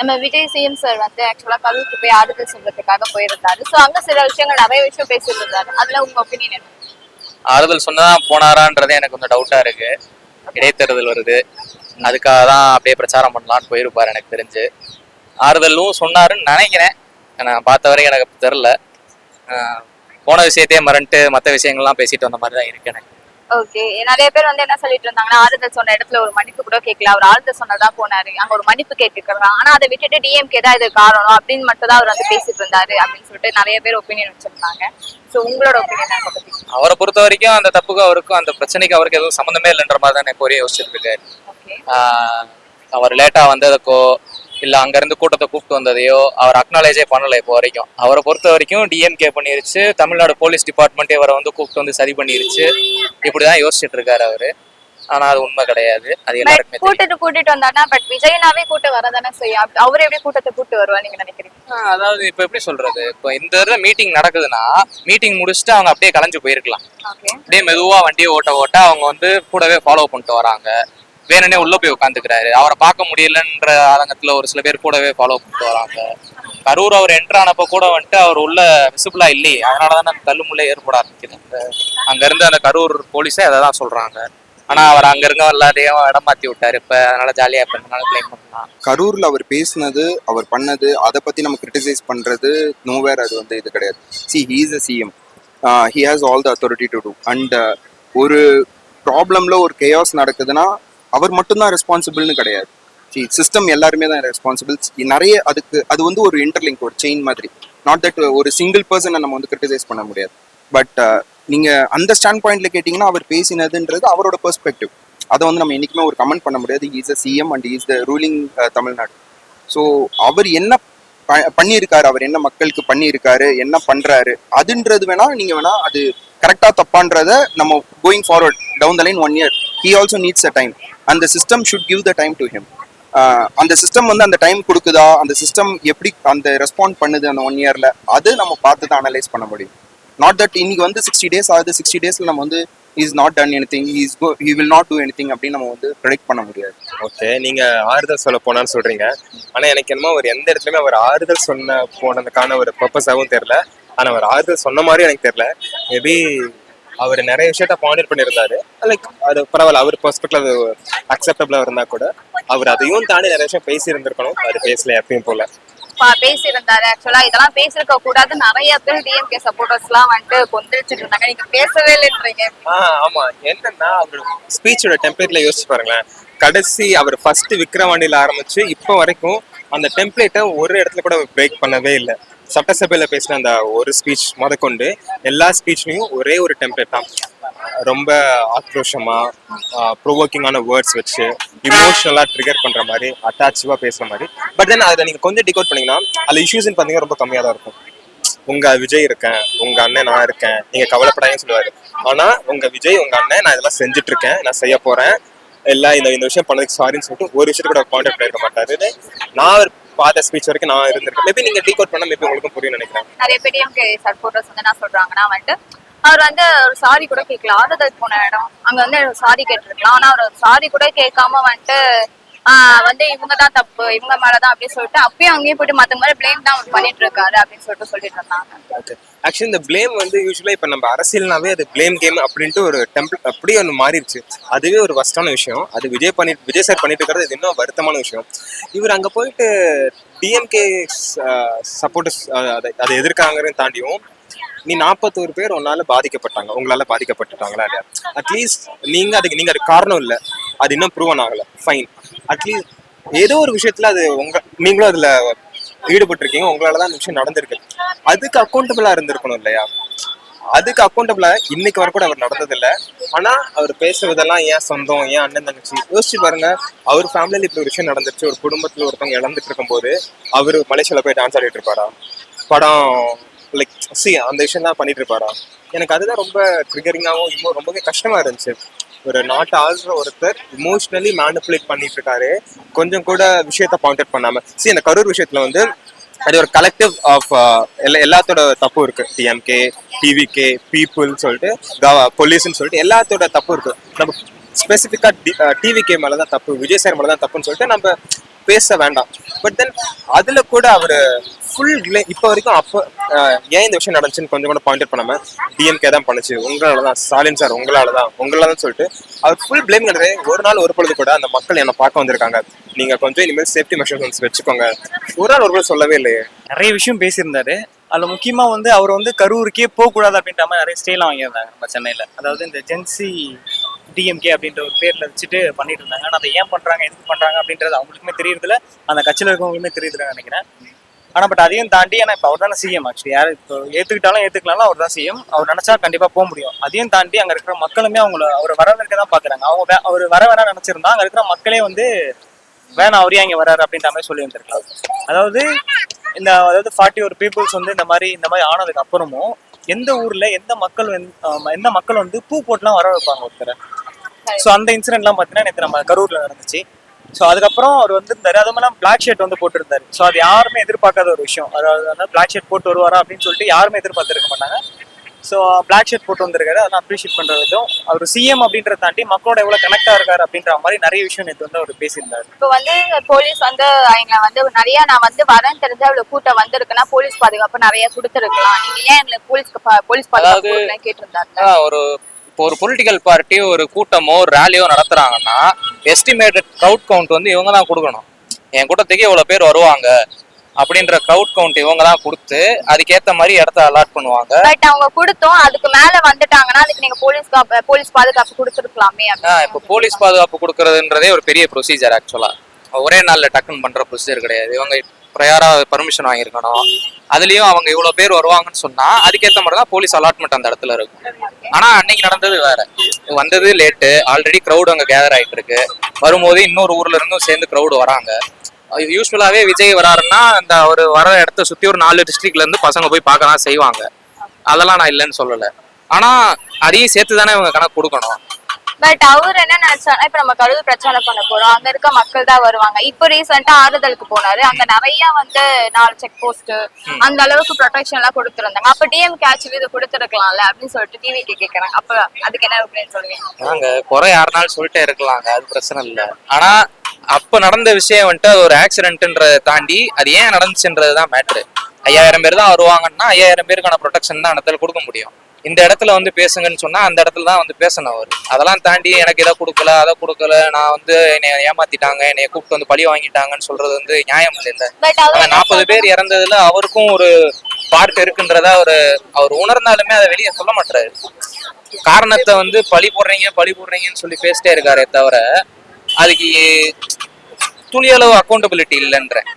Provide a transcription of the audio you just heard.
நம்ம Vijay CM sir வந்து ஆக்சுவலா கரூருக்கு போய் ஆறுதல் சொல்றதுக்காக போயிருந்தாரு. சோ அங்க சில விஷயங்கள் நிறைய விஷயம் பேசிட்டு இருந்தாரு. அதுல உங்க ஒப்பீனியன் என்ன? ஆறுதல் சொன்னதான் போனாரான்றதே எனக்கு கொஞ்சம் டவுட்டா இருக்கு. இடைத்தேர்தல் வருது, அதுக்காக தான் அப்படியே பிரச்சாரம் பண்ணலான்னு போயிருப்பாரு எனக்கு தெரிஞ்சு. ஆறுதலும் சொன்னாருன்னு நினைக்கிறேன். நான் பார்த்த வரைக்கும் எனக்கு தெரில. போன விஷயத்தையே மறந்துட்டு மற்ற விஷயங்கள்லாம் பேசிட்டு வந்த மாதிரி தான் இருக்கு எனக்கு. ஓகே. நிறைய பேர் வந்து என்ன சொல்லிட்டு இருந்தாங்கன்னா, ஆறுதல் சொன்ன இடத்துல ஒரு மன்னிப்பு கூட கேட்கல. அவர் ஆறுதல் சொன்னதா போனாரு. அங்க ஒரு மன்னிப்பு கேட்டுக்கிறாங்க. ஆனா அதை விட்டுட்டு டிஎம்கே தான் இது காரணம் அப்படின்னு மட்டும் தான் அவர் வந்து பேசிட்டு இருந்தாரு அப்படின்னு சொல்லிட்டு நிறைய பேர் ஒப்பீனியன் வச்சிருந்தாங்க. சோ உங்களோட ஒப்பீனியன் அதை பத்தி? அவரை பொறுத்த வரைக்கும் அந்த தப்புக்கும் அவருக்கும் அந்த பிரச்சனைக்கு அவருக்கு எதுவும் சம்மந்தமே இல்லைன்ற மாதிரி தான் எனக்கு ஒரே யோசிச்சுட்டு இருக்காரு. அவர் லேட்டா வந்ததுக்கோ இல்ல அங்க இருந்து கூட்டத்தை கூப்பிட்டு வந்ததையோ அவர் அக்னாலேஜே பண்ணல. இப்போ வரைக்கும் அவரை பொறுத்த வரைக்கும் டிஎம்கே பண்ணிருச்சு, தமிழ்நாடு போலீஸ் டிபார்ட்மெண்ட்டே அவரை வந்து கூப்பிட்டு வந்து சரி பண்ணிருச்சு. இப்படிதான் யோசிச்சுட்டு இருக்காரு அவரு. ஆனா அது உண்மை கிடையாது. அது எல்லாருக்குமே கூட்டிட்டு வந்தாருன்னா பட் விஜயனாவே கூட்ட வரதானே செய்யும். அவர் எப்படி கூட்டத்தை கூட்டு வருவா நீங்க நினைக்கிறீங்க? அதாவது இப்ப எப்படி சொல்றது, இப்போ இந்த இடத்துல மீட்டிங் நடக்குதுன்னா மீட்டிங் முடிச்சுட்டு அவங்க அப்படியே கலைஞ்சு போயிருக்கலாம். அப்படியே மெதுவா வண்டியை ஓட்ட ஓட்ட அவங்க வந்து கூடவே ஃபாலோ பண்ணிட்டு வராங்க. வேணுனே உள்ள போய் உட்காந்துக்கிறாரு. அவரை பார்க்க முடியலன்ற ஆதங்கத்துல ஒரு சில பேர் கூடவே ஃபாலோ பண்ணிட்டு வராங்க. கரூர் அவர் என்ட்ரானப்ப கூட வந்துட்டு அவர் உள்ள விசிபிளா இல்லையே, அதனாலதான் அந்த தள்ளுமுள்ளே ஏற்பட ஆரம்பிக்குது. அங்க இருந்து அந்த கரூர் போலீஸே அதை தான் சொல்றாங்க. ஆனா அவர் அங்க இருக்க எல்லாரையும் இடம் மாத்தி விட்டாரு. இப்ப அதனால ஜாலியா இருப்பதுனால கிளைம் பண்ணலாம். கரூர்ல அவர் பேசினது, அவர் பண்ணது, அதை பத்தி நம்ம கிரிட்டிசைஸ் பண்றது நோவேர். அது வந்து இது கிடையாது. He is a CM. He has all the authority to do. And ஒரு ப்ராப்ளம்ல ஒரு கேயாஸ் நடக்குதுன்னா அவர் மட்டும்தான் ரெஸ்பான்சிபிள்னு கிடையாது. சிஸ்டம் எல்லாருமே தான் ரெஸ்பான்சிபிள். நிறைய அதுக்கு அது வந்து ஒரு இன்டர்லிங்க், ஒரு செயின் மாதிரி. நாட் தட் ஒரு சிங்கிள் பர்சனை நம்ம வந்து கிரிட்டிசைஸ் பண்ண முடியாது. பட் நீங்க அந்த ஸ்டாண்ட் பாயிண்ட்ல கேட்டீங்கன்னா அவர் பேசினதுன்றது அவரோட பெர்ஸ்பெக்டிவ். அதை வந்து நம்ம என்னைக்குமே ஒரு கமெண்ட் பண்ண முடியாது. Is a CM and is the ruling Tamil Nadu. So அவர் என்ன பண்ணியிருக்காரு, அவர் என்ன மக்களுக்கு பண்ணியிருக்காரு, என்ன பண்றாரு அதுன்றது வேணா நீங்க வேணா அது கரெக்டா தப்பான்றத நம்ம going forward down the line 1 year he also needs a time and the system should give the time to him. அந்த சிஸ்டம் வந்து அந்த டைம் கொடுக்குதா, அந்த சிஸ்டம் எப்படி அந்த ரெஸ்பாண்ட் பண்ணுது அந்த 1 yearல, அது நம்ம பார்த்து தான் அனலைஸ் பண்ண முடியும். நாட் தட் இன்னைக்கு வந்து 60 days ஆகுது, 60 daysல நம்ம வந்து is not done anything, he will not do anything அப்படின்னு நம்ம வந்து ப்ரெடிக்ட் பண்ண முடியாது. ஓகே, நீங்க ஆறுதல் சொல்ல போனான்னு சொல்றீங்க. ஆனா எனக்கு என்னமோ அவர் எந்த இடத்துலயுமே அவர் ஆறுதல் சொன்ன போனதுக்கான ஒரு பர்பஸாகவும் தெரியல. ஆனா அவர் ஆறுதல் சொன்ன மாதிரியும் எனக்கு தெரியல. மேபி அவர் நிறைய விஷயத்த பாயிண்ட் பண்ணியிருந்தாரு. லைக் அது பரவாயில்ல, அவர் பெர்ஸ்பெக்டிவ்ல அது அக்செப்டபிளா இருந்தா கூட அவர் அதையும் தாண்டி நிறைய விஷயம் பேசி இருந்திருக்கணும். அது பேசல எப்பயும் போல பேசியிருந்தாரு. ஆக்சுவலா இதெல்லாம் பேசிருக்க கூடாது. நிறைய பேர் டிஎம்கே சப்போர்ட்டர்ஸ் எல்லாம் வந்துட்டு கொந்தளிச்சுட்டு இருந்தாங்க. நீங்க பேசவே இல்லைன்றீங்க. ஆமா, என்னன்னா அவரோட ஸ்பீச்சோட டெம்ப்ளேட்ல யோசிச்சு பாருங்களேன். கடைசி அவர் ஃபர்ஸ்ட் விக்ரவாண்டியில ஆரம்பிச்சு இப்போ வரைக்கும் அந்த டெம்ப்ளேட்டை ஒரு இடத்துல கூட பிரேக் பண்ணவே இல்லை. சட்டசபையில பேசின அந்த ஒரு ஸ்பீச் முதற்கொண்டு எல்லா ஸ்பீச்லையும் ஒரே ஒரு டெம்ப்ளேட் தான். ரொம்ப ஆக்ரோஷமா ப்ரொவோக்கிங்கான வேர்ட்ஸ் வச்சு இமோஷனலா ட்ரிகர் பண்ற மாதிரி அட்டாச்சிவா பேசுற மாதிரி. பட் தென் அதை நீங்க கொஞ்சம் டிகோட் பண்ணீங்கன்னா அதுல இஷ்யூஸ்ன்னு பாத்தீங்கன்னா ரொம்ப கம்மியா தான் இருக்கும். உங்க விஜய் இருக்கேன், உங்க அண்ணன் நான் இருக்கேன், நீங்க கவலைப்படாங்கன்னு சொல்லுவாரு. ஆனா உங்க விஜய் உங்க அண்ணன் நான் இதெல்லாம் செஞ்சுட்டு இருக்கேன், நான் செய்ய போறேன், எல்லாம் இந்த விஷயம் பண்ணதுக்கு சாரின்னு சொல்லிட்டு ஒரு விஷயத்த கூட கான்டாக்ட் பண்ணிருக்க மாட்டாரு. நான் பார்த்த ஸ்பீச் வரைக்கும் நான் இருந்திருக்கேன். மேபி நீங்க டீகோட் பண்ணா மேபி உங்களுக்கும் புரியும் நினைக்கிறேன். நிறைய டிஎம்கே சப்போர்ட்டர்ஸ் வந்து என்ன சொல்றாங்கன்னா வந்துட்டு அவர் வந்து ஒரு சாரி கூட கேட்கல. ஆறுதல் போன இடம் அங்க வந்து சாரி கேட்டிருக்கலாம். ஆனா அவர் சாரி கூட கேட்காம வந்துட்டு வந்து இவங்க தான் தப்பு, இவங்க மேலதான் அப்படின்னு சொல்லிட்டு அப்பயும் அங்கேயும் போயிட்டு மத்த மாதிரி பிளேம் தான் அவர் பண்ணிட்டு இருக்காரு அப்படின்னு சொல்லிட்டு இருந்தாங்க. ஆக்சுவலி இந்த பிளேம் வந்து யூஸ்வலா இப்ப நம்ம அரசியல்னாவே அது பிளேம் கேம் அப்படின்ட்டு ஒரு டெம்ப்ளேட் அப்படியே ஒன்று மாறிடுச்சு. அதுவே ஒரு வஸ்டான விஷயம். அது விஜய் சார் பண்ணிட்டு இருக்கிறது இது இன்னும் வருத்தமான விஷயம். இவர் அங்க போயிட்டு டிஎம்கே சப்போர்ட்டர்ஸ் அதை எதிர்க்காங்கன்னு தாண்டியும் நீ 41 பேர் உன்னால பாதிக்கப்பட்டாங்க, உங்களால பாதிக்கப்பட்டுட்டாங்களா இல்லையா? அட்லீஸ்ட் அதுக்கு காரணம் இல்லை, அது இன்னும் ப்ரூவன் ஆகல, ஃபைன். அட்லீஸ்ட் ஏதோ ஒரு விஷயத்துல அது நீங்களும் அதுல ஈடுபட்டிருக்கீங்க, உங்களாலதான் அந்த விஷயம் நடந்திருக்கு, அதுக்கு அக்கௌண்டபிளா இருந்திருக்கணும் இல்லையா? அதுக்கு அக்கௌண்டபிளா இன்னைக்கு வர கூட அவர் நடந்ததில்லை. ஆனா அவர் பேசுறதெல்லாம் ஏன் சொந்தம், ஏன் அண்ணன் தங்கச்சி யோசிச்சு பாருங்க. அவர் ஃபேமிலியில இப்படி ஒரு விஷயம் நடந்துருச்சு, ஒரு குடும்பத்துல ஒருத்தவங்க இழந்துட்டு இருக்கும் போது அவரு மலேசியால போய் டான்ஸ் ஆடிட்டு இருப்பாரா? படம் லைக் அந்த விஷயம் தான் பண்ணிட்டு இருப்பாரா? எனக்கு அதுதான் ரொம்ப ட்ரிகரிங்காகவும் இன்னும் ரொம்பவே கஷ்டமா இருந்துச்சு. ஒரு நாட்டை ஆள்ற ஒருத்தர் இமோஷனலி மேனிப்புலேட் பண்ணிட்டு இருக்காரு, கொஞ்சம் கூட விஷயத்த பாயிண்ட் அவுட் பண்ணாம. அந்த கரூர் விஷயத்துல வந்து அது ஒரு கலெக்டிவ் ஆஃப் எல்லாத்தோட தப்பு இருக்கு. டிஎம்கே, டிவிகே, பீப்புள் சொல்லிட்டு போலீஸ்ன்னு சொல்லிட்டு எல்லாத்தோட தப்பு இருக்கு. நம்ம ஸ்பெசிஃபிக்கா டிவிகே மேலதான் தப்பு, விஜய் சார் மேலதான் தப்புன்னு சொல்லிட்டு நம்ம பேச வேண்டாம். பட் தென் அதுல கூட அவரு ஃபுல் இப்போ வரைக்கும் அப்போ ஏன் இந்த விஷயம் நடந்துச்சுன்னு கொஞ்சம் கூட பாயிண்ட் அவுட் பண்ணாம டிஎம்கே தான் பண்ணுச்சு, உங்களால தான், ஸ்டாலின் சார் உங்களால தான் சொல்லிட்டு அவர் ஃபுல் பிளேம் கிடையாது. ஒரு நாள் ஒரு பொழுது கூட அந்த மக்கள் என்னை பார்க்க வந்திருக்காங்க, நீங்க கொஞ்சம் இனிமேல் சேஃப்டி மெஷர்ஸ் வச்சுக்கோங்க, ஒரு நாள் ஒரு பொழுது சொல்லவே இல்லையே. நிறைய விஷயம் பேசியிருந்தாரு. அதுல முக்கியமா வந்து அவர் வந்து கரூருக்கே போகக்கூடாது அப்படின்ற மாதிரி நிறைய ஸ்டேலாம் வாங்கியிருந்தாங்க நம்ம சென்னையில. அதாவது இந்த ஜென்சி டிஎம்கே அப்படின்ற ஒரு பேர்ல வச்சுட்டு பண்ணிட்டு இருந்தாங்க. ஆனால் அதை ஏன் பண்றாங்க, எதுக்கு பண்றாங்க அப்படின்றது அவங்களுக்குமே தெரியறதுல, அந்த கட்சியில இருக்கவங்களுமே தெரியுதுன்னு நினைக்கிறேன். ஆனா பட் அதையும் தாண்டி, ஏன்னா இப்போ அவர் தானே சிஎம். ஆக்சுவலி யார் இப்போ ஏத்துக்கிட்டாலும் அவர் தான் சிஎம். அவர் நினைச்சா கண்டிப்பா போக முடியும். அதையும் தாண்டி அங்க இருக்கிற மக்களுமே அவர் வரவேற்க தான் பாக்குறாங்க. அவர் வர வேணா நினைச்சிருந்தா அங்க இருக்கிற மக்களே வந்து வேணாம் அவரே இங்க வராரு அப்படின்ற மாதிரி சொல்லி வந்திருக்கலாம். அதாவது 40 ஒரு பீப்புள்ஸ் வந்து இந்த மாதிரி ஆனதுக்கு அப்புறமும் எந்த ஊர்ல எந்த மக்கள் வந்து பூ போட்டுலாம் வர வைப்பாங்க ஒருத்தரை. ஸோ அந்த இன்சிடென்ட்லாம் பார்த்தீங்கன்னா நேற்று நம்ம கரூர்ல நடந்துச்சு. ஸோ அதுக்கப்புறம் அவர் வந்திருந்தாரு. அது மாதிரி பிளாக் ஷர்ட் வந்து போட்டுருந்தாரு. ஸோ அது யாருமே எதிர்பார்க்காத ஒரு விஷயம். அதாவது பிளாக் ஷர்ட் போட்டு வருவாரா அப்படின்னு சொல்லிட்டு யாருமே எதிர்பார்த்திருக்க மாட்டாங்க. ஸோ பிளாக் ஷர்ட் போட்டு வந்திருக்காரு. அதெல்லாம் அப்ரிஷியேட் பண்ற விதம். அவர் சிஎம் அப்படின்றத தாண்டி மக்களோட எவ்வளவு கனெக்டா இருக்காரு அப்படின்ற மாதிரி நிறைய விஷயம் நேற்று வந்து அவர் பேசியிருந்தாரு. இப்போ வந்து போலீஸ் வந்து எங்களை வந்து நிறைய நான் வந்து வரேன்னு தெரிஞ்சு அவ்வளவு கூட்டம் வந்திருக்குன்னா போலீஸ் பாதுகாப்பு நிறைய கொடுத்துருக்கலாம், நீங்க ஏன் எங்களுக்கு போலீஸ் பாதுகாப்பு கேட்டிருந்தாரு. ஒரு பொலிட்டிக்கல் பார்ட்டி ஒரு கூட்டமோ ஒரு ரேலியோ நடத்துறாங்கன்னா எஸ்டிமேட்டட் க்ரௌட் கவுண்ட் வந்து இவங்க தான் கொடுக்கணும். என் கூட்டத்துக்கு இவ்வளவு பேர் வருவாங்க அப்படின்ற க்ரௌட் கவுண்ட் இவங்க தான் கொடுத்து அதுக்கேற்ற மாதிரி இடத்த அலாட் பண்ணுவாங்க. பட் அவங்க கொடுத்தோம், அதுக்கு மேல வந்துட்டாங்கன்னா அதுக்கு நீங்க போலீஸ் பாதுகாப்பு கொடுத்துருக்கலாமே. இப்போ போலீஸ் பாதுகாப்பு கொடுக்கறதுன்றதே ஒரு பெரிய ப்ரொசீஜர். ஆக்சுவலா ஒரே நாள்ல டக்குன்னு பண்ற ப்ரொசீஜர் கிடையாது. இவங்க ப்ரையரா பர்மிஷன் வாங்கியிருக்கணும். அதுலயும் அவங்க இவ்வளவு பேர் வருவாங்கன்னு சொன்னா அதுக்கேற்ற மாதிரி தான் போலீஸ் அலாட்மெண்ட் அந்த இடத்துல இருக்கும். ஆனா அன்னைக்கு நடந்தது வேற. வந்தது லேட்டு, ஆல்ரெடி க்ரௌட் அங்க கேதர் ஆயிட்டு இருக்கு. வரும்போது இன்னொரு ஊர்ல இருந்தும் சேர்ந்து க்ரௌடு வராங்க. யூஸ்வலாவே விஜய் வராருன்னா அந்த ஒரு வர இடத்த சுத்தி ஒரு 4 டிஸ்ட்ரிக்ட்ல இருந்து பசங்க போய் பார்க்க தான் செய்வாங்க. அதெல்லாம் நான் இல்லைன்னு சொல்லல. ஆனா அதையும் சேர்த்து தானே இவங்க கணக்கு கொடுக்கணும். பட் அவர் என்ன நினைச்சாங்கன்னா இப்ப நம்ம கரூர் பிரச்சாரம் பண்ண போறோம், அங்க இருக்க மக்கள் தான் வருவாங்க. இப்ப ரீசெண்டா ஆறுதலுக்கு போனாரு, அங்க நிறைய வந்து 4 செக் போஸ்ட் அந்த அளவுக்கு ப்ரொடெக்ஷன் எல்லாம் கொடுத்துருந்தாங்க. அப்ப டிஎம்கே ஆக்சுவலி இதை கொடுத்துருக்கலாம்ல அப்படின்னு சொல்லிட்டு டிவிக்கு கேட்கறாங்க. அப்ப அதுக்கு என்ன அப்படின்னு சொல்லுவீங்க? நாங்க குறை யாருனாலும் சொல்லிட்டே இருக்கலாங்க, அது பிரச்சனை இல்லை. ஆனா அப்ப நடந்த விஷயம் வந்துட்டு ஒரு ஆக்சிடென்ட்ன்றதை தாண்டி அது ஏன் நடந்துச்சுன்றதுதான் மேட்ரு. 5000 பேர் தான் வருவாங்கன்னா 5000 பேருக்கான ப்ரொடெக்ஷன் தான் இடத்துல கொடுக்க முடியும். இந்த இடத்துல வந்து பேசுங்கன்னு சொன்னா அந்த இடத்துல தான் வந்து பேசணும் அவர். அதெல்லாம் தாண்டி எனக்கு இதை கொடுக்கல அதை கொடுக்கல, நான் வந்து என்னை ஏமாத்திட்டாங்க, என்னைய கூப்பிட்டு வந்து பழி வாங்கிட்டாங்கன்னு சொல்றது வந்து நியாயம் இல்லை. 40 பேர் இறந்ததுல அவருக்கும் ஒரு பார்ட் இருக்குன்றத அவர் உணர்ந்தாலுமே அதை வெளியே சொல்ல மாட்டாரு. காரணத்தை வந்து பழி போடுறீங்கன்னு சொல்லி பேசிட்டே இருக்காரே தவிர அதுக்கு துளியளவு அக்கௌண்டபிலிட்டி இல்லைன்றேன்.